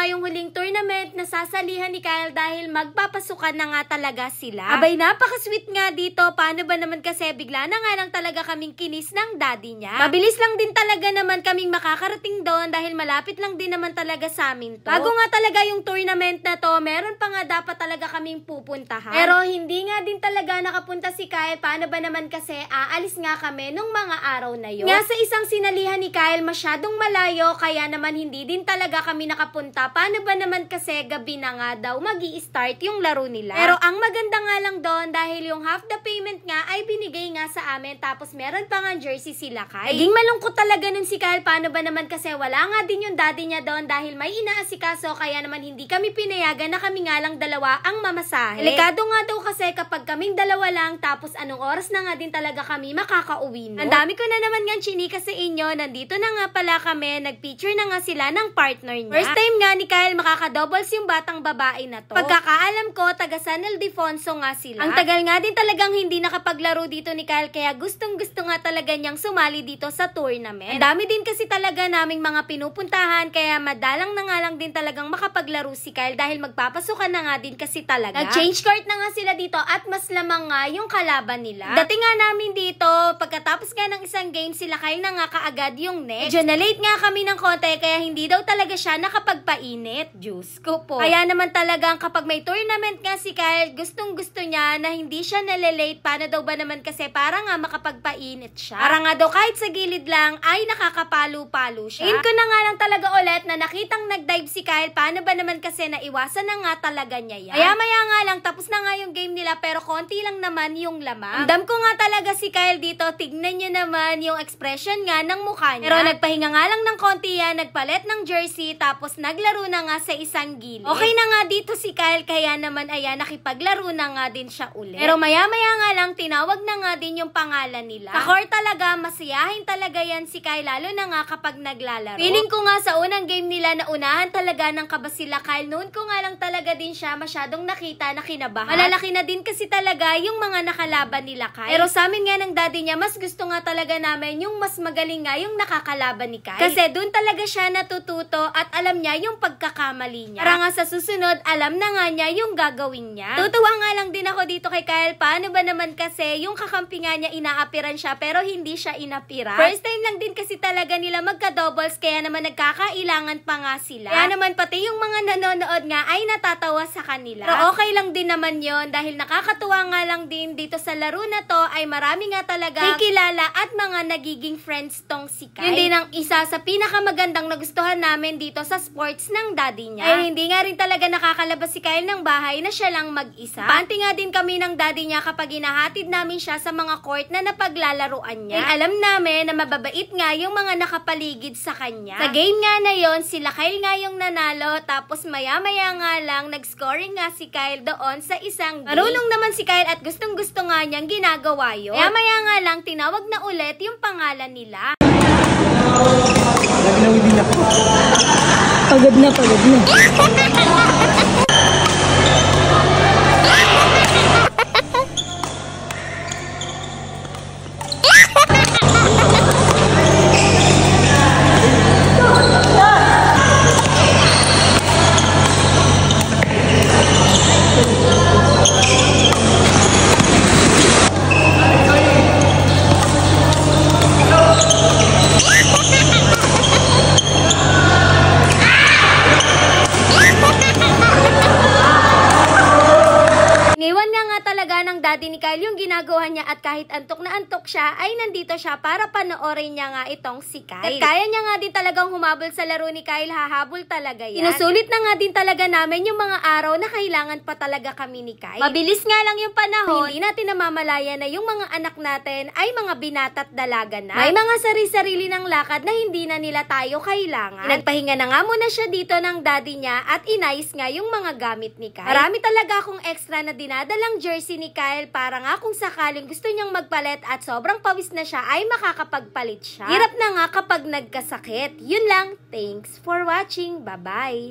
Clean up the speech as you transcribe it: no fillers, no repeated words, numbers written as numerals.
nga yung huling tournament na sasalihan ni Kyle dahil magpapasukan na nga talaga sila. Abay, napaka-sweet nga dito. Paano ba naman kasi bigla na nga lang talaga kaming kinis ng daddy niya. Mabilis lang din talaga naman kaming makakarating doon dahil malapit lang din naman talaga sa amin to. Bago nga talaga yung tournament na to, meron pa nga dapat talaga kaming pupuntahan. Pero hindi nga din talaga nakapunta si Kyle. Paano ba naman kasi aalis nga kami nung mga araw na yun. Nga sa isang sinalihan ni Kyle masyadong malayo kaya naman hindi din talaga kami nakapunta. Paano ba naman kasi gabi na nga daw magi-start yung laro nila. Pero ang maganda nga lang doon dahil yung half the payment nga ay binigay nga sa amin tapos meron pa nga jersey sila Kyle. Naging malungkot talaga nun si Kyle. Paano ba naman kasi wala nga din yung daddy niya doon dahil may inaasikaso kaya naman hindi kami pinayagan na kami nga lang dalawa ang mamasahe. Delikado nga daw kasi kapag kaming dalawa lang tapos anong oras na nga din talaga kami makakauwi no? Ang dami ko na naman nga chinika sa inyo. Nandito na nga pala kami. Nagpicture na nga sila ng partner niya. First time nga ni Kyle makakadoubles yung batang babae na to. Pagkakaalam ko, taga San Ildefonso nga sila. Ang tagal nga din talagang hindi nakapaglaro dito ni Kyle kaya gustong-gusto nga talaga niyang sumali dito sa tournament. Ang dami din kasi talaga naming mga pinupuntahan kaya madalang na nga lang din talagang makapaglaro si Kyle dahil magpapasukan na nga din kasi talaga. Nag-change court na nga sila dito at mas lamang nga yung kalaban nila. Dating nga namin dito, pagkatapos nga ng isang game sila Kyle na nga kaagad yung next. Medyo na-late nga kami ng konti kaya hindi daw talaga siya nakapagpainit. Diyos ko po. Kaya naman talagang kapag may tournament nga si Kyle, gustong-gusto niya na hindi siya nalilate. Paano daw ba naman kasi para nga makapagpainit siya? Para nga daw kahit sa gilid lang ay nakakapalo-palo siya. Yun ko na nga lang talaga ulit na nakitang nag-dive si Kyle. Paano ba naman kasi naiwasan na nga talaga niya yan? Maya-maya nga lang tapos na nga yung game nila pero konti lang naman yung lamang. Andam ko nga talaga si Kyle dito. Tignan niyo naman yung expression nga ng mukha niya. Pero nagpahinga nga lang ng konti yan, nagpalit ng jersey tapos naglaro na nga sa isang gilid. Okay na nga dito si Kyle kaya naman ayan nakipaglaro na nga din siya ulit. Pero maya-maya nga lang tinawag na nga din yung pangalan nila. Sa court talaga masiyahin talaga yan si Kyle lalo na nga kapag naglalaro. Feeling ko nga sa unang game nila na unahan talaga ng kaba sila Kyle. Noon ko nga lang talaga din siya masyadong nakita na kinabahan. Malalaki na din kasi talaga yung mga nakalaban nila Kyle. Pero sa amin nga ng daddy niya mas gusto nga talaga namin yung mas magaling nga yung nakakalaban ni Kyle. Kasi doon talaga siya natututo at alam niya yung pagkakamali niya. Para nga sa susunod, alam na nga niya yung gagawin niya. Tutuwa nga lang din ako dito kay Kyle. Paano ba naman kasi yung kakampi nga niya inaapiran siya pero hindi siya inapiran. First time lang din kasi talaga nila magka-doubles kaya naman nagkakailangan pa nga sila. Kaya naman pati yung mga nanonood nga ay natatawa sa kanila. Pero okay lang din naman yon dahil nakakatuwa nga lang din dito sa laro na to ay marami nga talaga kilala at mga nagiging friends tong si Kyle. Yun din ang isa sa pinakamagandang nagustuhan namin dito sa sports ng daddy niya. Ay hindi nga rin talaga nakakalabas si Kyle ng bahay na siya lang mag-isa. Panti nga din kami ng daddy niya kapag inahatid namin siya sa mga court na napaglalaruan niya. Ay alam namin na mababait nga yung mga nakapaligid sa kanya. Sa game nga na yon sila Kyle nga yung nanalo tapos maya-maya nga lang nag-scoring nga si Kyle doon sa isang game. Marunong naman si Kyle at gustong-gusto nga niyang ginagawa yun. Maya-maya nga lang tinawag na ulit yung pangalan nila. Pagod na, pagod na. Daddy ni Kyle yung ginagawa niya at kahit antok na antok siya ay nandito siya para panoorin niya nga itong si Kyle. At kaya niya nga din talagang humabol sa laro ni Kyle, hahabol talaga yan. Inusulit na nga din talaga namin yung mga araw na kailangan pa talaga kami ni Kyle. Mabilis nga lang yung panahon, hindi natin namamalaya na yung mga anak natin ay mga binata't dalaga na. May mga sarili-sarili ng lakad na hindi na nila tayo kailangan. Nagpahinga na nga muna siya dito ng daddy niya at inayos nga yung mga gamit ni Kyle. Marami talaga akong extra na dinadalang jersey ni Kyle para nga kung sakaling gusto niyang magpalit at sobrang pawis na siya ay makakapagpalit siya. Hirap na nga kapag nagkasakit. Yun lang. Thanks for watching. Bye-bye.